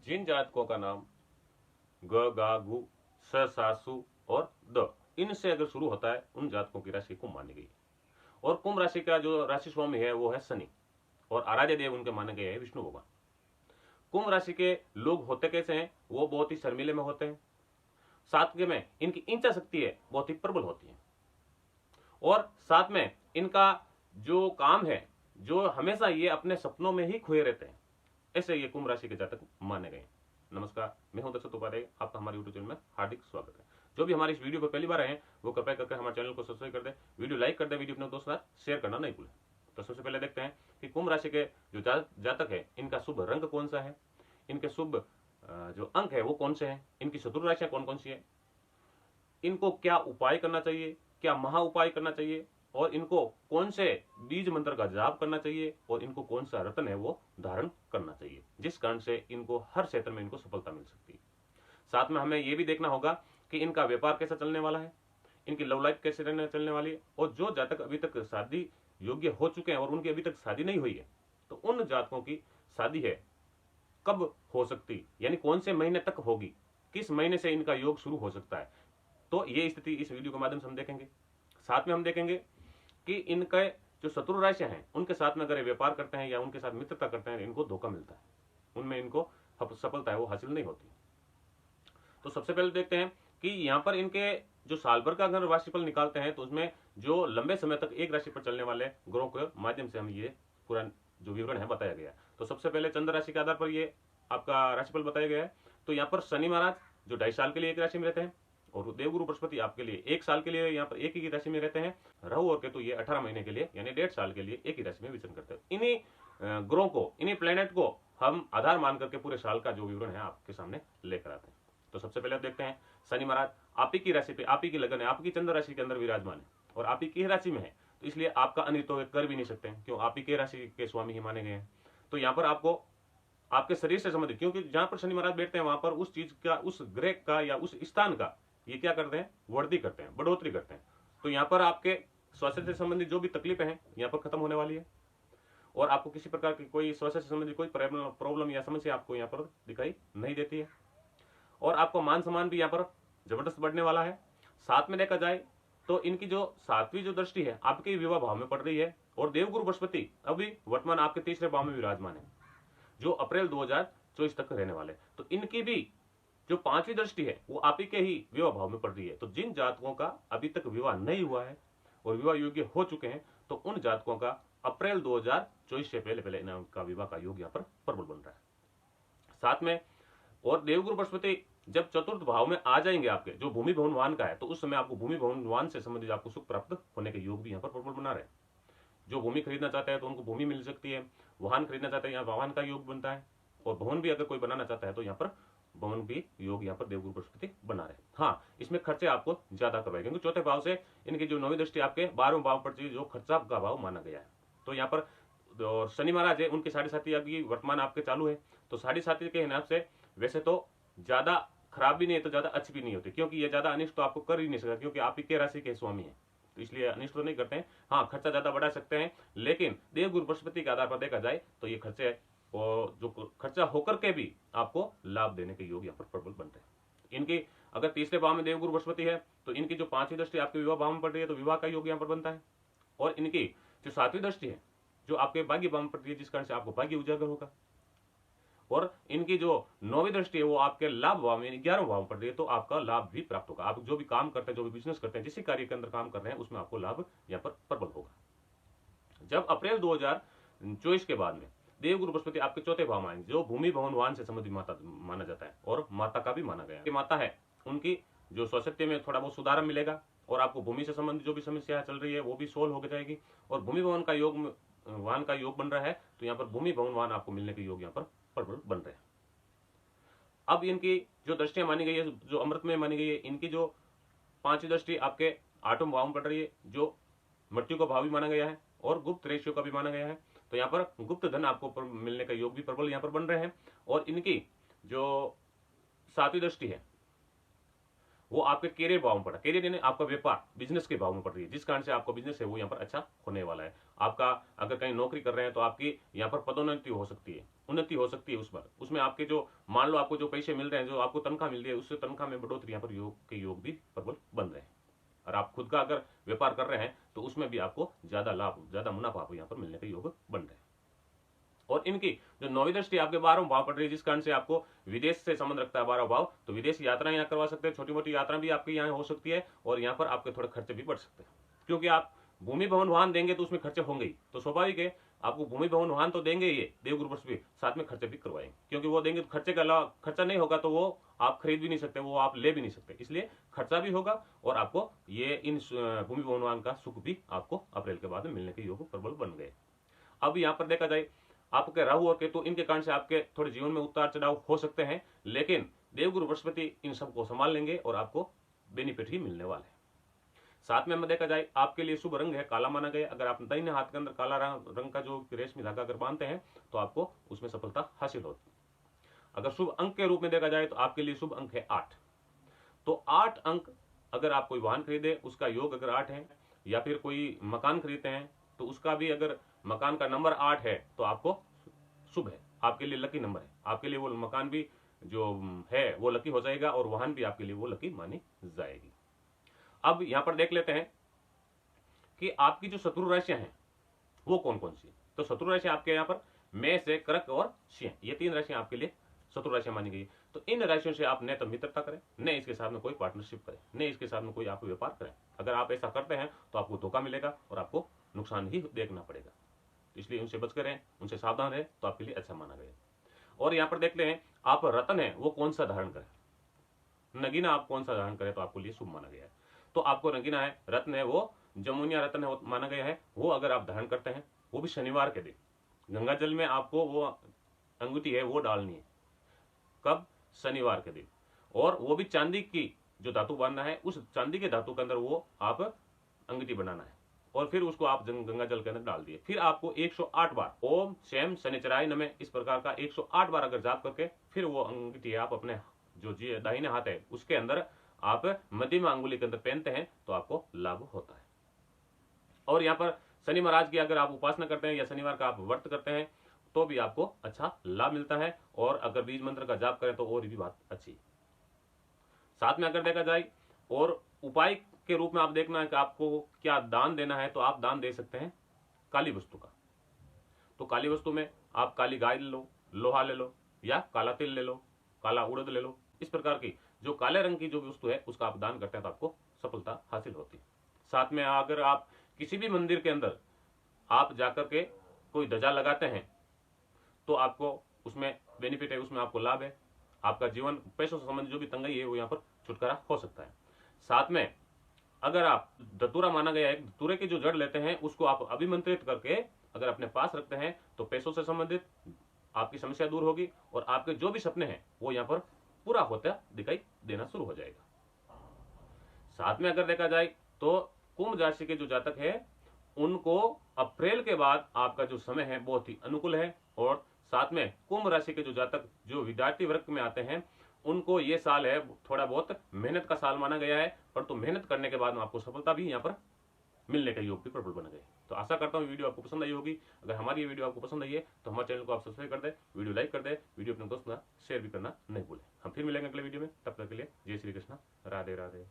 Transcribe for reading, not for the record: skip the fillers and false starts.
जिन जातकों का नाम ग गा गु स सा सु और द इनसे अगर शुरू होता है उन जातकों की राशि कुंभ मानी गई है। और कुंभ राशि का जो राशि स्वामी है वो है शनि और आराध्य देव उनके माने गए हैं विष्णु भगवान। कुंभ राशि के लोग होते कैसे हैं? वो बहुत ही शर्मीले में होते हैं। साथ में इनकी इच्छा शक्ति है बहुत ही प्रबल होती है और साथ में इनका जो काम है जो हमेशा ये अपने सपनों में ही खोए रहते हैं। ऐसे ये कुंभ राशि के जातक माने गए। नमस्कार, मैं हूं दत्त उपाध्याय, आपका हमारे यूट्यूब चैनल में हार्दिक स्वागत है। जो भी हमारी इस वीडियो पर पहली बार आए हैं वो कृपया करके हमारे चैनल को सब्सक्राइब कर दे, वीडियो लाइक कर दे, वीडियो अपने दोस्तों के साथ शेयर करना नहीं भूलें। तो सबसे पहले देखते हैं कि कुंभ राशि के जो जातक है इनका शुभ रंग कौन सा है, इनके शुभ जो अंक है वो कौन से हैं, इनकी शत्रु राशियां कौन कौन सी है, इनको क्या उपाय करना चाहिए, क्या महा उपाय करना चाहिए और इनको कौन से बीज मंत्र का जाप करना चाहिए और इनको कौन सा रत्न है वो धारण करना चाहिए, जिस कारण से इनको हर क्षेत्र में इनको सफलता मिल सकती है। साथ में हमें यह भी देखना होगा कि इनका व्यापार कैसा चलने वाला है, इनकी लव लाइफ कैसे चलने वाली है और जो जातक अभी तक शादी योग्य हो चुके हैं और उनकी अभी तक शादी नहीं हुई है तो उन जातकों की शादी है कब हो सकती, यानी कौन से महीने तक होगी, किस महीने से इनका योग शुरू हो सकता है। तो ये स्थिति इस वीडियो के माध्यम से हम देखेंगे। साथ में हम देखेंगे कि इनके जो शत्रु राशियां हैं उनके साथ में अगर व्यापार करते हैं या उनके साथ मित्रता करते हैं इनको धोखा मिलता है, उनमें इनको सफलता है वो हासिल नहीं होती। तो सबसे पहले देखते हैं कि यहाँ पर इनके जो साल भर का अगर राशिफल निकालते हैं तो उसमें जो लंबे समय तक एक राशि पर चलने वाले ग्रहों के माध्यम से हम ये पूरा जो विवरण है बताया गया है। तो सबसे पहले चंद्र राशि के आधार पर ये आपका राशिफल बताया गया है। तो यहाँ पर शनि महाराज जो 2.5 साल के लिए एक राशि में रहते हैं और देवगुरु बृहस्पति आपके लिए 1 साल के लिए यहाँ पर एक ही राशि में रहते हैं। राहु और केतु ये 18 महीने के लिए यानी 1.5 साल के लिए एक ही राशि में विचरण करते हैं। इन्हीं ग्रहों को, इन्हीं प्लेनेट को हम आधार मान करके पूरे साल का जो विवरण है आपके सामने लेकर आते हैं। तो सबसे पहले आप देखते हैं शनि महाराज आप ही की राशि पे, आप ही की लगन है, आपकी चंद्र राशि के अंदर विराजमान है और आप ही की राशि में है, तो इसलिए आपका अनित कर भी नहीं सकते हैं, क्यों? आप ही के राशि के स्वामी ही माने गए हैं। तो यहाँ पर आपको आपके शरीर से संबंधित, क्योंकि जहां पर शनि महाराज बैठते हैं वहां पर उस चीज का, उस ग्रह का या उस स्थान का ये क्या करते हैं, वृद्धि करते हैं, बढ़ोतरी करते हैं। तो यहाँ पर आपके स्वास्थ्य से संबंधित जो भी तकलीफें हैं यहाँ पर खत्म होने वाली है और आपको किसी प्रकार की कोई स्वास्थ्य से संबंधित कोई प्रॉब्लम या समस्या आपको यहाँ पर दिखाई नहीं देती है और आपको मान सम्मान भी यहाँ पर जबरदस्त बढ़ने वाला है। साथ में देखा जाए तो इनकी जो 7वीं जो दृष्टि है आपके विवाह भाव में पड़ रही है और देवगुरु बृहस्पति अभी वर्तमान आपके 3रे भाव में विराजमान है जो अप्रैल 2024 तक रहने वाले। तो इनकी भी जो 5वीं दृष्टि है वो आप ही के ही विवाह भाव में पड़ रही है। तो जिन जातकों का अभी तक विवाह नहीं हुआ है और विवाह योग्य हो चुके हैं तो उन जातकों का अप्रैल 2024 से पहले पहले इनका विवाह का योग यहाँ पर प्रबल बन रहा है। साथ में और देवगुरु बृहस्पति जब चतुर्थ भाव में आ जाएंगे आपके, जो भूमि भवन वाहन का है, तो उस समय आपको भूमि भवन वाहन से संबंधित आपको सुख प्राप्त होने के योग भी यहाँ पर प्रबल बना रहे हैं। जो भूमि खरीदना चाहता है तो उनको भूमि मिल सकती है, वाहन खरीदना चाहते हैं यहाँ वाहन का योग बनता है और भवन भी अगर कोई बनाना चाहता है तो यहाँ पर भवन भी योग यहाँ पर देवगुरु बृहस्पति बना रहे। हाँ, इसमें खर्चे आपको ज्यादा करवाए क्योंकि चौथे भाव से इनकी जो 9वीं दृष्टि आपके 12वें भाव पर जो खर्चा का भाव माना गया है। तो यहाँ पर और शनि महाराज है उनकी 7.5 अभी वर्तमान आपके चालू है। तो 7.5 के हिसाब से वैसे तो ज्यादा खराब भी नहीं है तो ज्यादा अच्छी भी नहीं होती, क्योंकि ये ज्यादा अनिष्ट तो आपको कर ही नहीं सकता क्योंकि आप ही के राशि के स्वामी है, तो इसलिए अनिष्ट तो नहीं करते हैं। हाँ, खर्चा ज्यादा बढ़ा सकते हैं लेकिन देवगुरु बृहस्पति के आधार पर देखा जाए तो ये खर्चे और जो खर्चा होकर के भी आपको लाभ देने के योग यहाँ पर प्रबल बनते हैं। इनकी अगर 3रे भाव में देवगुरु बृहस्पति है तो इनकी जो 5वीं दृष्टि आपके विवाह भाव में पड़ रही है तो विवाह का योग यहाँ पर बनता है और इनकी जो 7वीं दृष्टि है जो आपके भाग्य भाव में पड़ रही है जिस कारण से आपको भाग्य उजागर होगा और इनकी जो 9वीं दृष्टि है वो आपके लाभ भाव में 11वें भाव में पड़ रही है तो आपका लाभ भी प्राप्त होगा। आप जो भी काम करते हैं, जो भी बिजनेस करते हैं, जिस कार्य के अंदर काम कर रहे हैं उसमें आपको लाभ यहाँ पर प्रबल होगा। जब अप्रैल 2024 के बाद में देवगुरु बृहस्पति आपके 4थे भाव में आएंगे जो भूमि भवन वाहन से संबंधित माता माना जाता है और माता का भी माना गया माता है, उनकी जो स्वास्थ्य में थोड़ा बहुत सुधार मिलेगा और आपको भूमि से संबंधित जो भी समस्या चल रही है वो भी सोल्व हो जाएगी और भूमि भवन का योग वाहन का योग बन रहा है तो यहाँ पर भूमि भवन वाहन आपको मिलने के योग यहाँ पर प्रबल बन रहे हैं। अब इनकी जो दृष्टियां मानी गई है, जो अमृत में मानी गई है, इनकी जो 5वीं दृष्टि आपके 8वें भाव में पड़ रही है जो मृत्यु का भाव भी माना गया है और गुप्त रेशियो का भी माना गया है। तो यहाँ पर गुप्त धन आपको मिलने का योग भी प्रबल यहाँ पर बन रहे हैं और इनकी जो 7वीं दृष्टि है वो आपके कैरियर भाव में पड़ा। कैरियर यानी आपका व्यापार, बिजनेस के भाव में पड़ रही है, जिस कारण से आपका बिजनेस है वो यहाँ पर अच्छा होने वाला है। आपका अगर कहीं नौकरी कर रहे हैं तो आपकी यहाँ पर पदोन्नति हो सकती है, उन्नति हो सकती है। उस पर उसमें आपके जो मान लो आपको जो पैसे मिल रहे हैं, जो आपको तनख्वाह मिल रही है, उससे तनख्वाह में बढ़ोतरी यहाँ पर योग भी प्रबल बन रहे हैं। और आप खुद का अगर व्यापार कर रहे हैं तो उसमें भी आपको ज्यादा लाभ, ज्यादा मुनाफा आपको यहाँ पर मिलने के योग बन रहे हैं। और इनकी जो नौवीं दृष्टि आपके 12वें भाव पड़ रही है, जिस कारण से आपको विदेश से संबंध रखता है 12वां भाव, तो विदेश यात्रा यहाँ करवा सकते हैं, छोटी मोटी यात्रा भी आपकी यहाँ हो सकती है, और यहाँ पर आपके थोड़े खर्चे भी बढ़ सकते हैं। क्योंकि आप भूमि भवन वाहन देंगे तो उसमें खर्चे होंगे ही, तो स्वाभाविक है आपको भूमि भवन वाहन तो देंगे ही, देवगुरु भी साथ में खर्चे भी करवाएंगे, क्योंकि वो देंगे तो खर्चे का अलावा खर्चा नहीं होगा तो वो आप खरीद भी नहीं सकते, वो आप ले भी नहीं सकते, इसलिए खर्चा भी होगा और आपको ये इन भूमि भवन वाहन का सुख भी आपको अप्रैल के बाद में मिलने के योग प्रबल बन गए। अब यहाँ पर देखा जाए आपके राहु और केतु, इनके कारण से आपके थोड़े जीवन में उतार चढ़ाव हो सकते हैं, लेकिन देवगुरु बृहस्पति इन सबको संभाल लेंगे और आपको बेनिफिट ही मिलने वाले हैं। साथ में देखा जाए आपके लिए शुभ रंग है काला माना गया। अगर आप दाहिने हाथ के अंदर काला रंग का जो रेशमी धागा अगर बांधते हैं तो आपको उसमें सफलता हासिल होती है। अगर शुभ अंक के रूप में देखा जाए तो आपके लिए शुभ अंक है 8। तो 8 अंक, अगर आप कोई वाहन खरीदे उसका योग अगर 8 है, या फिर कोई मकान खरीदते हैं तो उसका भी अगर मकान का नंबर 8 है तो आपको शुभ है, आपके लिए लकी नंबर है, आपके लिए वो मकान भी जो है वो लकी हो जाएगा और वाहन भी आपके लिए वो लकी मानी जाएगी। अब यहां पर देख लेते हैं कि आपकी जो शत्रु राशियां हैं वो कौन कौन सी। तो शत्रु राशि आपके यहाँ पर मेष है, कर्क और सिंह, ये 3 राशियां आपके लिए शत्रु राशियां मानी गई। तो इन राशियों से आप न तो मित्रता करें, न इसके साथ में कोई पार्टनरशिप करें, न इसके साथ में कोई आप व्यापार करें। अगर आप ऐसा करते हैं तो आपको धोखा मिलेगा और आपको नुकसान ही देखना पड़ेगा, इसलिए उनसे बच करें, उनसे सावधान रहे तो आपके लिए अच्छा माना गया। और यहाँ पर देखते हैं आप रत्न है वो कौन सा धारण करें, नगीना आप कौन सा धारण करें तो आपको लिए शुभ माना गया है। तो आपको नगीना है, रत्न है वो जमुनिया रत्न है माना गया है, वो अगर आप धारण करते हैं, वो भी शनिवार के दिन गंगा जल में आपको वो अंगूठी है वो डालनी है। कब? शनिवार के दिन। और वो भी चांदी की जो धातु बांधना है, उस चांदी के धातु के अंदर वो आप अंगूठी बनाना है और फिर उसको आप गंगा जल के अंदर डाल दिए। फिर आपको 108 बार ओम शैम शनिचराय नमः इस प्रकार का 108 बार अगर जाप करके फिर वो अंगूठी आप अपने जो दाहिने हाथ है उसके अंदर आप मध्यमा अंगुली के अंदर पहनते हैं तो आपको लाभ होता है। और यहाँ पर शनि महाराज की अगर आप उपासना करते हैं या शनिवार का आप व्रत करते हैं तो भी आपको अच्छा लाभ मिलता है, और अगर बीज मंत्र का जाप करें तो और भी बात अच्छी। साथ में अगर देखा जाए और उपाय के रूप में आप देखना है कि आपको क्या दान देना है, तो आप दान दे सकते हैं काली वस्तु का। तो काली वस्तु में आप काली गाय ले लो, लोहा ले लो, या काला तिल ले लो, काला उड़द ले लो। इस प्रकार की जो काले रंग की जो वस्तु है उसका आप दान करते हैं तो आपको सफलता हासिल होती है। साथ में अगर आप किसी भी मंदिर के अंदर आप जाकर के कोई ध्वजा लगाते हैं तो आपको उसमें बेनिफिट है, उसमें आपको लाभ है, आपका जीवन पैसों से संबंधित जो भी तंगी है वो यहाँ पर छुटकारा हो सकता है। साथ में अगर आप धतूरा माना गया है, धतूरे की जो जड़ लेते हैं उसको आप अभिमंत्रित करके अगर अपने पास रखते हैं तो पैसों से संबंधित आपकी समस्या दूर होगी और आपके जो भी सपने हैं वो यहाँ पर पूरा होता दिखाई देना शुरू हो जाएगा। साथ में अगर देखा जाए तो कुंभ राशि के जो जातक है उनको अप्रैल के बाद आपका जो समय है बहुत ही अनुकूल है। और साथ में कुंभ राशि के जो जातक जो विद्यार्थी वर्ग में आते हैं उनको ये साल है थोड़ा बहुत मेहनत का साल माना गया है, पर तो मेहनत करने के बाद में आपको सफलता भी यहाँ पर मिलने का योग भी प्रबल बन गए। तो आशा करता हूँ वीडियो आपको पसंद आई होगी। अगर हमारी ये वीडियो आपको पसंद आई है तो हमारे चैनल को आप सब्सक्राइब कर दे, वीडियो लाइक कर दे, वीडियो अपने दोस्तों शेयर भी करना नहीं भूलें। हम फिर मिलेंगे अगले वीडियो में, तब तक के लिए जय श्री कृष्ण, राधे राधे।